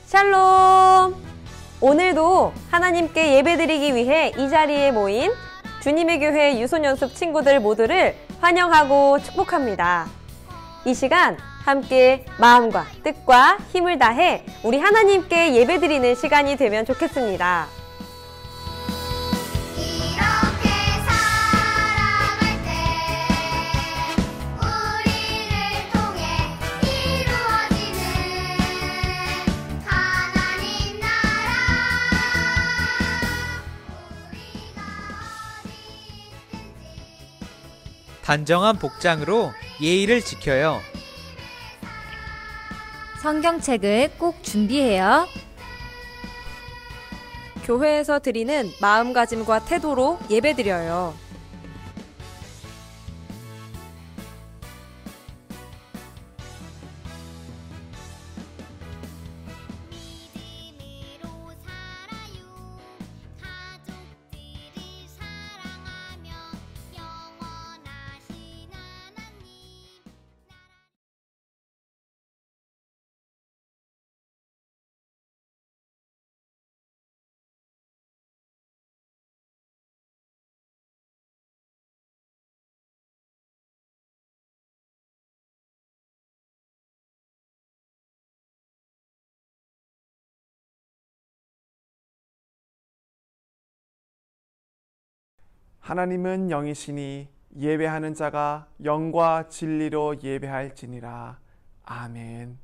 샬롬! 오늘도 하나님께 예배드리기 위해 이 자리에 모인 주님의 교회 유소연습 친구들 모두를 환영하고 축복합니다. 이 시간 함께 마음과 뜻과 힘을 다해 우리 하나님께 예배드리는 시간이 되면 좋겠습니다. 단정한 복장으로 예의를 지켜요. 성경책을 꼭 준비해요. 교회에서 드리는 마음가짐과 태도로 예배드려요. 하나님은 영이시니 예배하는 자가 영과 진리로 예배할지니라. 아멘.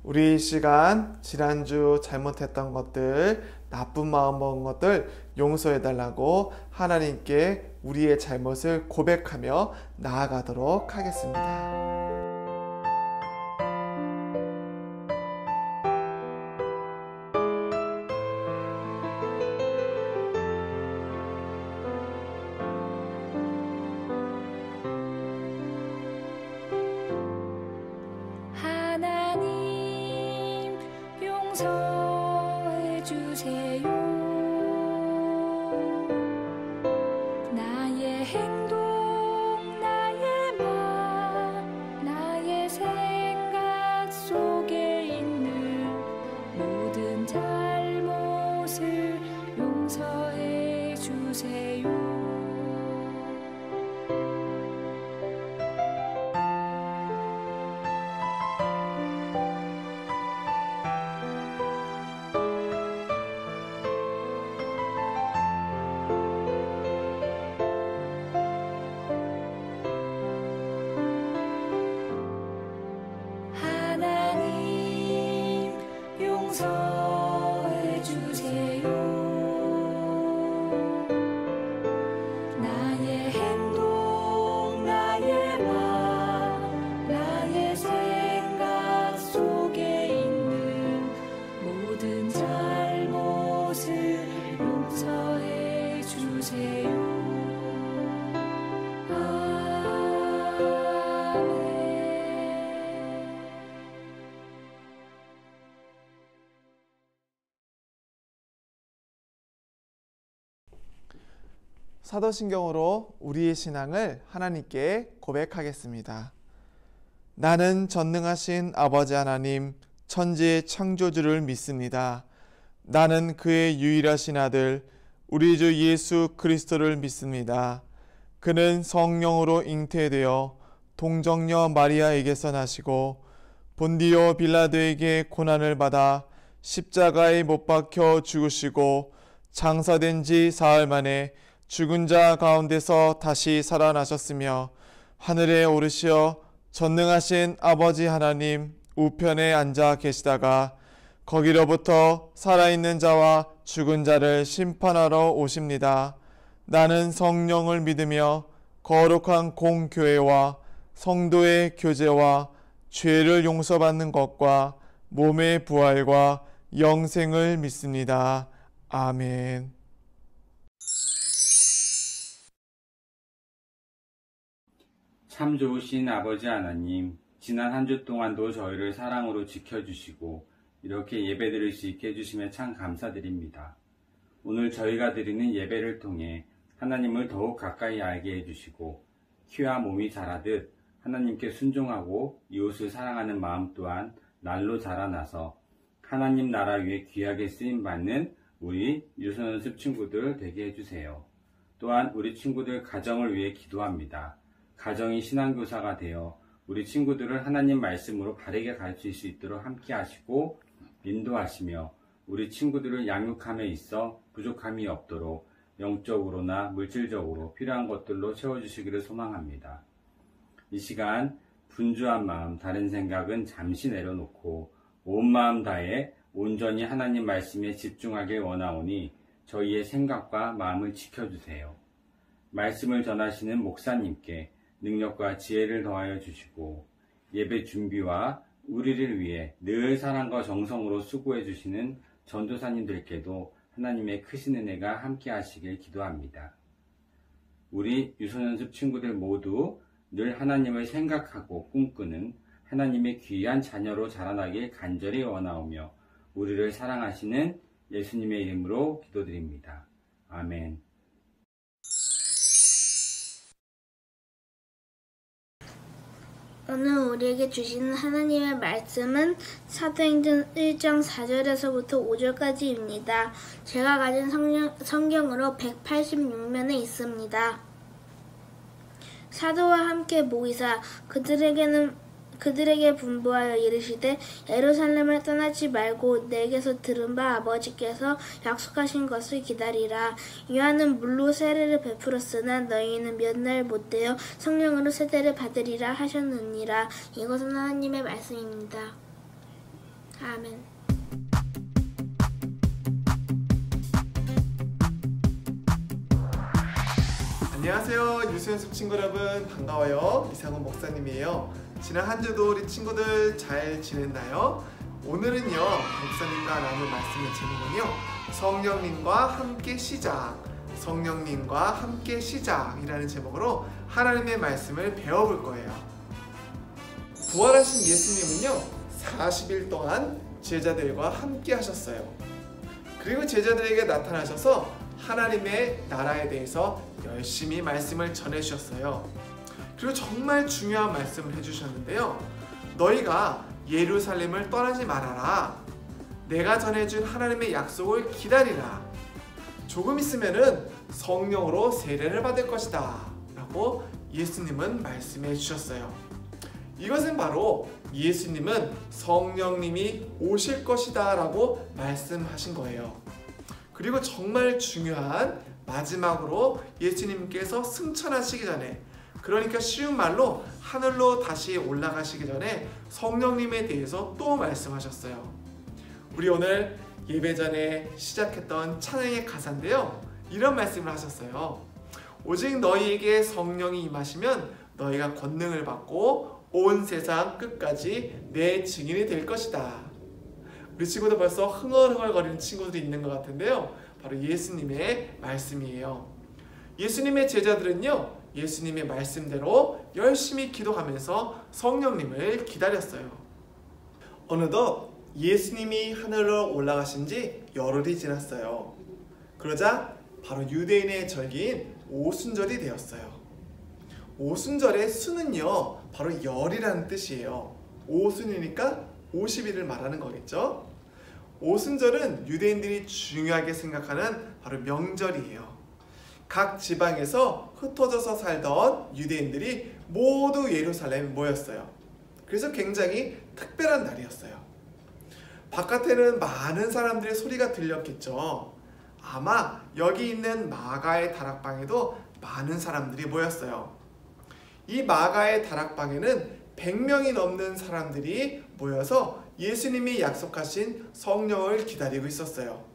우리 이 시간 지난주 잘못했던 것들, 나쁜 마음 먹은 것들 용서해 달라고 하나님께 우리의 잘못을 고백하며 나아가도록 하겠습니다. 하나님 용서해 주세요. 나의 행동, 나의 말, 나의 생각 속에 있는 모든 잘못을 용서해 주세요. 하나님 용서해 주세요. 나의 행동, 나의 말, 나의 생각 속에 있는 모든 잘못을 용서해 주세요. 사도신경으로 우리의 신앙을 하나님께 고백하겠습니다. 나는 전능하신 아버지 하나님, 천지의 창조주를 믿습니다. 나는 그의 유일하신 아들, 우리 주 예수 그리스도를 믿습니다. 그는 성령으로 잉태되어 동정녀 마리아에게서 나시고 본디오 빌라도에게 고난을 받아 십자가에 못 박혀 죽으시고 장사된 지 사흘 만에 죽은 자 가운데서 다시 살아나셨으며 하늘에 오르시어 전능하신 아버지 하나님 우편에 앉아 계시다가 거기로부터 살아있는 자와 죽은 자를 심판하러 오십니다. 나는 성령을 믿으며 거룩한 공교회와 성도의 교제와 죄를 용서받는 것과 몸의 부활과 영생을 믿습니다. 아멘. 참 좋으신 아버지 하나님, 지난 한 주 동안도 저희를 사랑으로 지켜주시고 이렇게 예배드릴 수 있게 해주시며 참 감사드립니다. 오늘 저희가 드리는 예배를 통해 하나님을 더욱 가까이 알게 해주시고 키와 몸이 자라듯 하나님께 순종하고 이웃을 사랑하는 마음 또한 날로 자라나서 하나님 나라 위에 귀하게 쓰임받는 우리 유소연습 친구들 되게 해주세요. 또한 우리 친구들 가정을 위해 기도합니다. 가정이 신앙교사가 되어 우리 친구들을 하나님 말씀으로 바르게 가르칠 수 있도록 함께 하시고 인도하시며 우리 친구들을 양육함에 있어 부족함이 없도록 영적으로나 물질적으로 필요한 것들로 채워주시기를 소망합니다. 이 시간 분주한 마음, 다른 생각은 잠시 내려놓고 온 마음 다해 온전히 하나님 말씀에 집중하길 원하오니 저희의 생각과 마음을 지켜주세요. 말씀을 전하시는 목사님께 능력과 지혜를 더하여 주시고 예배 준비와 우리를 위해 늘 사랑과 정성으로 수고해 주시는 전도사님들께도 하나님의 크신 은혜가 함께 하시길 기도합니다. 우리 유소연습 친구들 모두 늘 하나님을 생각하고 꿈꾸는 하나님의 귀한 자녀로 자라나길 간절히 원하오며 우리를 사랑하시는 예수님의 이름으로 기도드립니다. 아멘. 오늘 우리에게 주시는 하나님의 말씀은 사도행전 1장 4절에서부터 5절까지입니다. 제가 가진 성경으로 186면에 있습니다. 사도와 함께 모이사 그들에게 분부하여 이르시되 예루살렘을 떠나지 말고 내게서 들은 바 아버지께서 약속하신 것을 기다리라. 요한은 물로 세례를 베풀었으나 너희는 몇 날 못되어 성령으로 세례를 받으리라 하셨느니라. 이것은 하나님의 말씀입니다. 아멘. 안녕하세요. 유수연습 친구 여러분, 반가워요. 이상훈 목사님이에요. 지난 한 주도 우리 친구들 잘 지냈나요? 오늘은요, 목사님과 나눌 말씀의 제목은요, 성령님과 함께 시작, 성령님과 함께 시작이라는 제목으로 하나님의 말씀을 배워볼 거예요. 부활하신 예수님은요, 40일 동안 제자들과 함께 하셨어요. 그리고 제자들에게 나타나셔서 하나님의 나라에 대해서 열심히 말씀을 전해주셨어요. 그리고 정말 중요한 말씀을 해주셨는데요. 너희가 예루살렘을 떠나지 말아라. 내가 전해준 하나님의 약속을 기다리라. 조금 있으면은 성령으로 세례를 받을 것이다 라고 예수님은 말씀해 주셨어요. 이것은 바로 예수님은 성령님이 오실 것이다 라고 말씀하신 거예요. 그리고 정말 중요한 마지막으로 예수님께서 승천하시기 전에, 그러니까 쉬운 말로 하늘로 다시 올라가시기 전에 성령님에 대해서 또 말씀하셨어요. 우리 오늘 예배 전에 시작했던 찬양의 가사인데요, 이런 말씀을 하셨어요. 오직 너희에게 성령이 임하시면 너희가 권능을 받고 온 세상 끝까지 내 증인이 될 것이다. 우리 친구들 벌써 흥얼흥얼거리는 친구들이 있는 것 같은데요, 바로 예수님의 말씀이에요. 예수님의 제자들은요, 예수님의 말씀대로 열심히 기도하면서 성령님을 기다렸어요. 어느덧 예수님이 하늘로 올라가신 지 열흘이 지났어요. 그러자 바로 유대인의 절기인 오순절이 되었어요. 오순절의 수는요, 바로 열이라는 뜻이에요. 오순이니까 50일을 말하는 거겠죠. 오순절은 유대인들이 중요하게 생각하는 바로 명절이에요. 각 지방에서 흩어져서 살던 유대인들이 모두 예루살렘에 모였어요. 그래서 굉장히 특별한 날이었어요. 바깥에는 많은 사람들의 소리가 들렸겠죠. 아마 여기 있는 마가의 다락방에도 많은 사람들이 모였어요. 이 마가의 다락방에는 100명이 넘는 사람들이 모여서 예수님이 약속하신 성령을 기다리고 있었어요.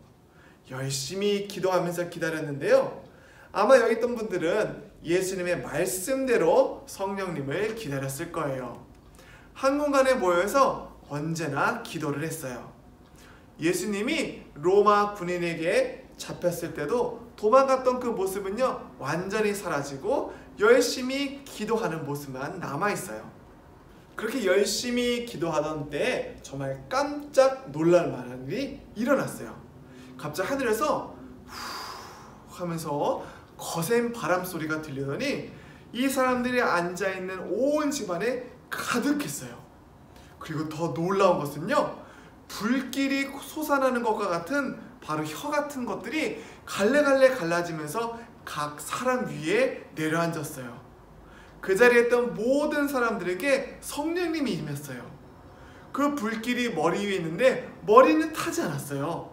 열심히 기도하면서 기다렸는데요, 아마 여기 있던 분들은 예수님의 말씀대로 성령님을 기다렸을 거예요. 한 공간에 모여서 언제나 기도를 했어요. 예수님이 로마 군인에게 잡혔을 때도 도망갔던 그 모습은요, 완전히 사라지고 열심히 기도하는 모습만 남아있어요. 그렇게 열심히 기도하던 때 정말 깜짝 놀랄 만한 일이 일어났어요. 갑자기 하늘에서 후 하면서 거센 바람 소리가 들리더니 이 사람들이 앉아있는 온 집안에 가득했어요. 그리고 더 놀라운 것은요, 불길이 솟아나는 것과 같은 바로 혀 같은 것들이 갈래갈래 갈라지면서 각 사람 위에 내려앉았어요. 그 자리에 있던 모든 사람들에게 성령님이 임했어요. 그 불길이 머리 위에 있는데 머리는 타지 않았어요.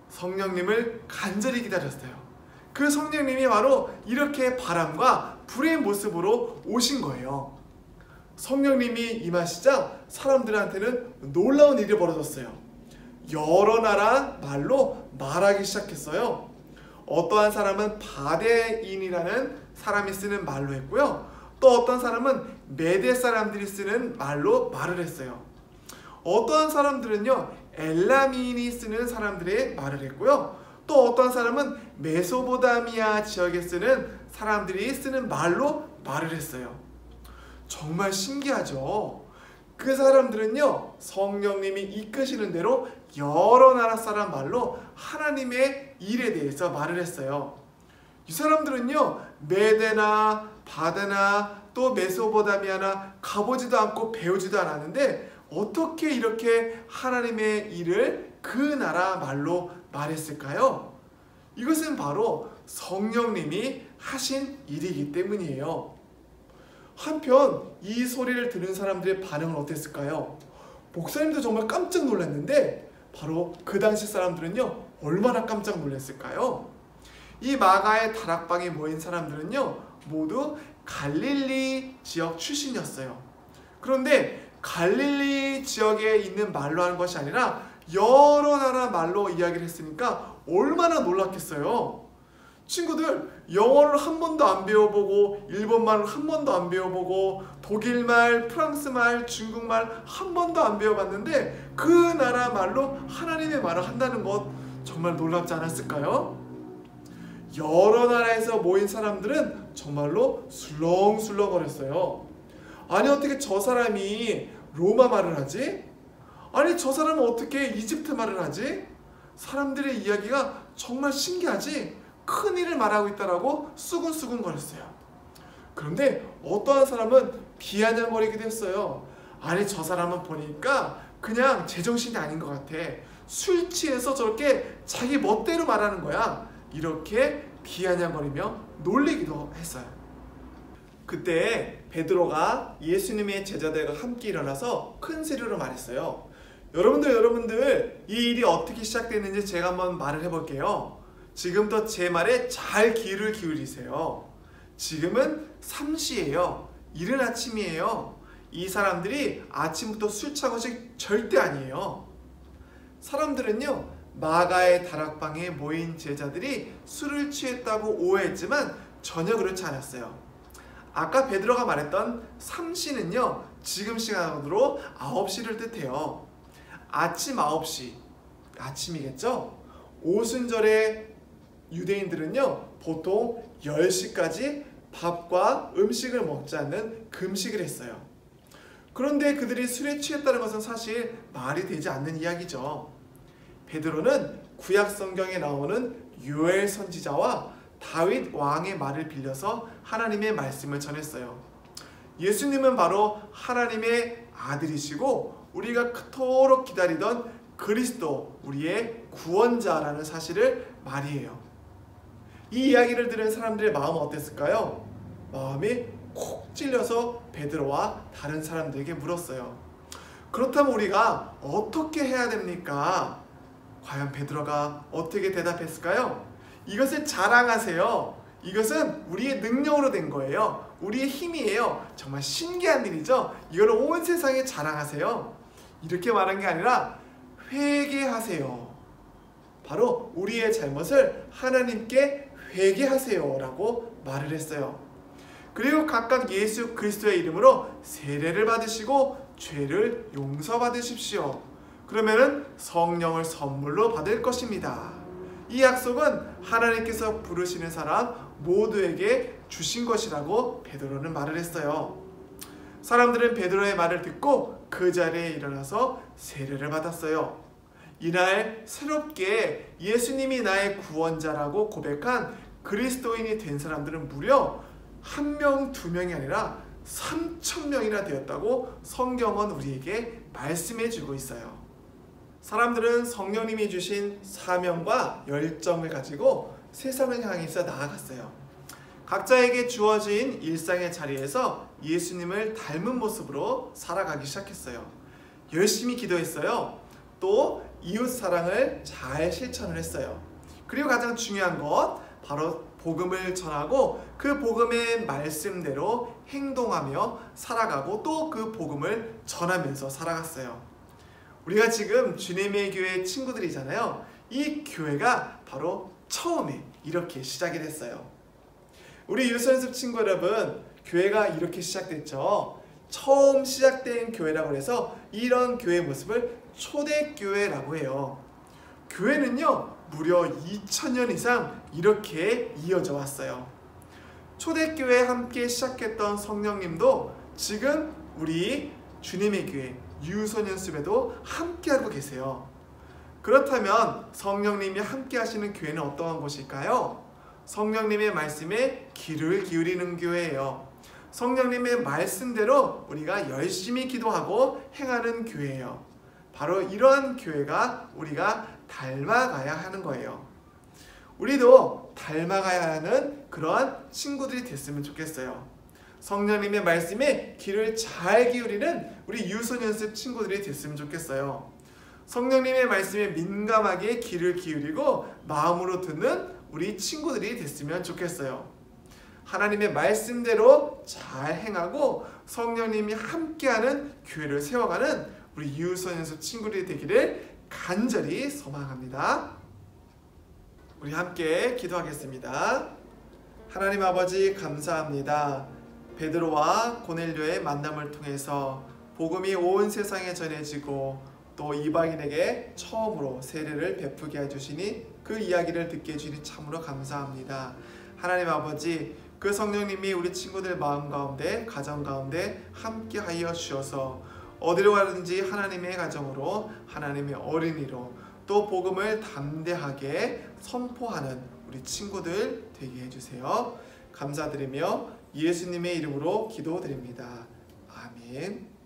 성령님을 간절히 기다렸어요. 그 성령님이 바로 이렇게 바람과 불의 모습으로 오신 거예요. 성령님이 임하시자 사람들한테는 놀라운 일이 벌어졌어요. 여러 나라 말로 말하기 시작했어요. 어떠한 사람은 바데인이라는 사람이 쓰는 말로 했고요, 또 어떤 사람은 메대 사람들이 쓰는 말로 말을 했어요. 어떠한 사람들은요, 엘라민이 쓰는 사람들의 말을 했고요, 또 어떤 사람은 메소포타미아 지역에 쓰는 사람들이 쓰는 말로 말을 했어요. 정말 신기하죠? 그 사람들은요, 성령님이 이끄시는 대로 여러 나라 사람 말로 하나님의 일에 대해서 말을 했어요. 이 사람들은요, 메대나 바데나 또 메소포타미아나 가보지도 않고 배우지도 않았는데 어떻게 이렇게 하나님의 일을 그 나라 말로 말했을까요? 이것은 바로 성령님이 하신 일이기 때문이에요. 한편 이 소리를 들은 사람들의 반응은 어땠을까요? 목사님도 정말 깜짝 놀랐는데 바로 그 당시 사람들은요, 얼마나 깜짝 놀랐을까요? 이 마가의 다락방에 모인 사람들은요, 모두 갈릴리 지역 출신이었어요. 그런데 갈릴리 지역에 있는 말로 하는 것이 아니라 여러 나라 말로 이야기를 했으니까 얼마나 놀랐겠어요. 친구들, 영어를 한 번도 안 배워보고 일본말을 한 번도 안 배워보고 독일말, 프랑스말, 중국말 한 번도 안 배워봤는데 그 나라 말로 하나님의 말을 한다는 것 정말 놀랍지 않았을까요? 여러 나라에서 모인 사람들은 정말로 술렁술렁거렸어요. 아니 어떻게 저 사람이 로마 말을 하지? 아니 저 사람은 어떻게 이집트 말을 하지? 사람들의 이야기가 정말 신기하지? 큰일을 말하고 있다라고 수군수군거렸어요. 그런데 어떠한 사람은 비아냥거리기도 했어요. 아니 저 사람은 보니까 그냥 제정신이 아닌 것 같아. 술 취해서 저렇게 자기 멋대로 말하는 거야. 이렇게 비아냥거리며 놀리기도 했어요. 그때 베드로가 예수님의 제자들과 함께 일어나서 큰 소리로 말했어요. 여러분들 이 일이 어떻게 시작됐는지 제가 한번 말을 해볼게요. 지금부터 제 말에 잘 귀를 기울이세요. 지금은 3시예요. 이른 아침이에요. 이 사람들이 아침부터 술 취한 것이 절대 아니에요. 사람들은요, 마가의 다락방에 모인 제자들이 술을 취했다고 오해했지만 전혀 그렇지 않았어요. 아까 베드로가 말했던 3시는요, 지금 시간으로 9시를 뜻해요. 아침 9시, 아침이겠죠? 오순절에 유대인들은요, 보통 10시까지 밥과 음식을 먹지 않는 금식을 했어요. 그런데 그들이 술에 취했다는 것은 사실 말이 되지 않는 이야기죠. 베드로는 구약 성경에 나오는 요엘 선지자와 다윗 왕의 말을 빌려서 하나님의 말씀을 전했어요. 예수님은 바로 하나님의 아들이시고 우리가 그토록 기다리던 그리스도, 우리의 구원자라는 사실을 말이에요. 이 이야기를 들은 사람들의 마음은 어땠을까요? 마음이 콕 찔려서 베드로와 다른 사람들에게 물었어요. 그렇다면 우리가 어떻게 해야 됩니까? 과연 베드로가 어떻게 대답했을까요? 이것을 자랑하세요. 이것은 우리의 능력으로 된 거예요. 우리의 힘이에요. 정말 신기한 일이죠. 이걸 온 세상에 자랑하세요. 이렇게 말한 게 아니라 회개하세요. 바로 우리의 잘못을 하나님께 회개하세요 라고 말을 했어요. 그리고 각각 예수 그리스도의 이름으로 세례를 받으시고 죄를 용서받으십시오. 그러면은 성령을 선물로 받을 것입니다. 이 약속은 하나님께서 부르시는 사람 모두에게 주신 것이라고 베드로는 말을 했어요. 사람들은 베드로의 말을 듣고 그 자리에 일어나서 세례를 받았어요. 이날 새롭게 예수님이 나의 구원자라고 고백한 그리스도인이 된 사람들은 무려 1명, 2명이 아니라 3,000명이나 되었다고 성경은 우리에게 말씀해 주고 있어요. 사람들은 성령님이 주신 사명과 열정을 가지고 세상을 향해서 나아갔어요. 각자에게 주어진 일상의 자리에서 예수님을 닮은 모습으로 살아가기 시작했어요. 열심히 기도했어요. 또 이웃 사랑을 잘 실천을 했어요. 그리고 가장 중요한 것, 바로 복음을 전하고 그 복음의 말씀대로 행동하며 살아가고 또 그 복음을 전하면서 살아갔어요. 우리가 지금 주님의 교회 친구들이잖아요. 이 교회가 바로 처음에 이렇게 시작이 됐어요. 우리 유소연습 친구 여러분, 교회가 이렇게 시작됐죠. 처음 시작된 교회라고 해서 이런 교회 모습을 초대교회라고 해요. 교회는요, 무려 2000년 이상 이렇게 이어져 왔어요. 초대교회 함께 시작했던 성령님도 지금 우리 주님의 교회 유소년숲에도 함께하고 계세요. 그렇다면 성령님이 함께 하시는 교회는 어떠한 곳일까요? 성령님의 말씀에 귀를 기울이는 교회예요. 성령님의 말씀대로 우리가 열심히 기도하고 행하는 교회예요. 바로 이러한 교회가 우리가 닮아가야 하는 거예요. 우리도 닮아가야 하는 그러한 친구들이 됐으면 좋겠어요. 성령님의 말씀에 귀를 잘 기울이는 우리 유소년습 친구들이 됐으면 좋겠어요. 성령님의 말씀에 민감하게 귀를 기울이고 마음으로 듣는 우리 친구들이 됐으면 좋겠어요. 하나님의 말씀대로 잘 행하고 성령님이 함께하는 교회를 세워가는 우리 유소연습 친구들이 되기를 간절히 소망합니다. 우리 함께 기도하겠습니다. 하나님 아버지 감사합니다. 베드로와 고넬료의 만남을 통해서 복음이 온 세상에 전해지고 또 이방인에게 처음으로 세례를 베푸게 해주시니 그 이야기를 듣게 해주니 참으로 감사합니다. 하나님 아버지, 그 성령님이 우리 친구들 마음 가운데, 가정 가운데 함께 하여 주셔서 어디로 가든지 하나님의 가정으로, 하나님의 어린이로 또 복음을 담대하게 선포하는 우리 친구들 되게 해주세요. 감사드리며 예수님의 이름으로 기도드립니다. 아멘.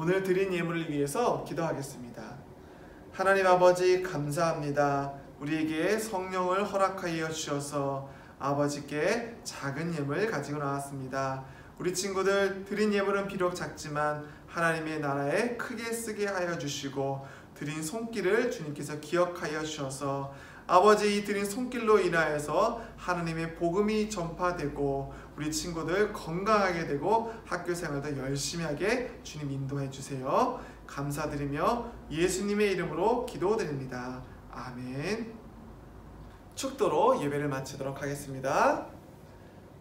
오늘 드린 예물을 위해서 기도하겠습니다. 하나님 아버지 감사합니다. 우리에게 성령을 허락하여 주셔서 아버지께 작은 예물 가지고 나왔습니다. 우리 친구들 드린 예물은 비록 작지만 하나님의 나라에 크게 쓰게 하여 주시고 드린 손길을 주님께서 기억하여 주셔서 아버지 이 드린 손길로 인하여서 하나님의 복음이 전파되고 우리 친구들 건강하게 되고 학교 생활도 열심히 하게 주님 인도해 주세요. 감사드리며 예수님의 이름으로 기도드립니다. 아멘. 축도로 예배를 마치도록 하겠습니다.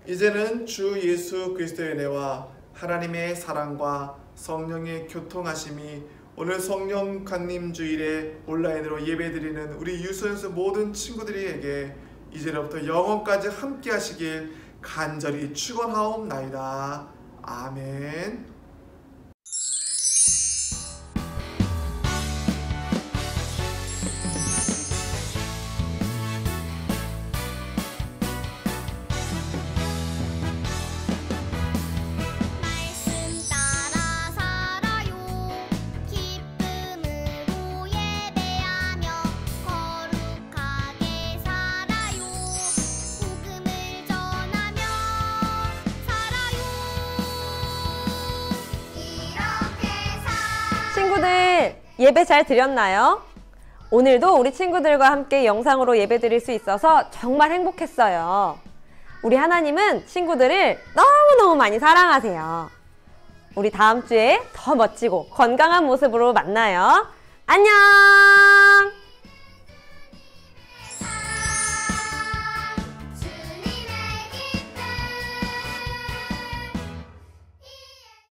이제는 주 예수 그리스도의 은혜와 하나님의 사랑과 성령의 교통하심이 오늘 성령 강림 주일에 온라인으로 예배드리는 우리 유소연수 모든 친구들에게 이제로부터 영원까지 함께 하시길 간절히 축원하옵나이다. 아멘. 친구들 예배 잘 드렸나요? 오늘도 우리 친구들과 함께 영상으로 예배 드릴 수 있어서 정말 행복했어요. 우리 하나님은 친구들을 너무너무 많이 사랑하세요. 우리 다음 주에 더 멋지고 건강한 모습으로 만나요. 안녕!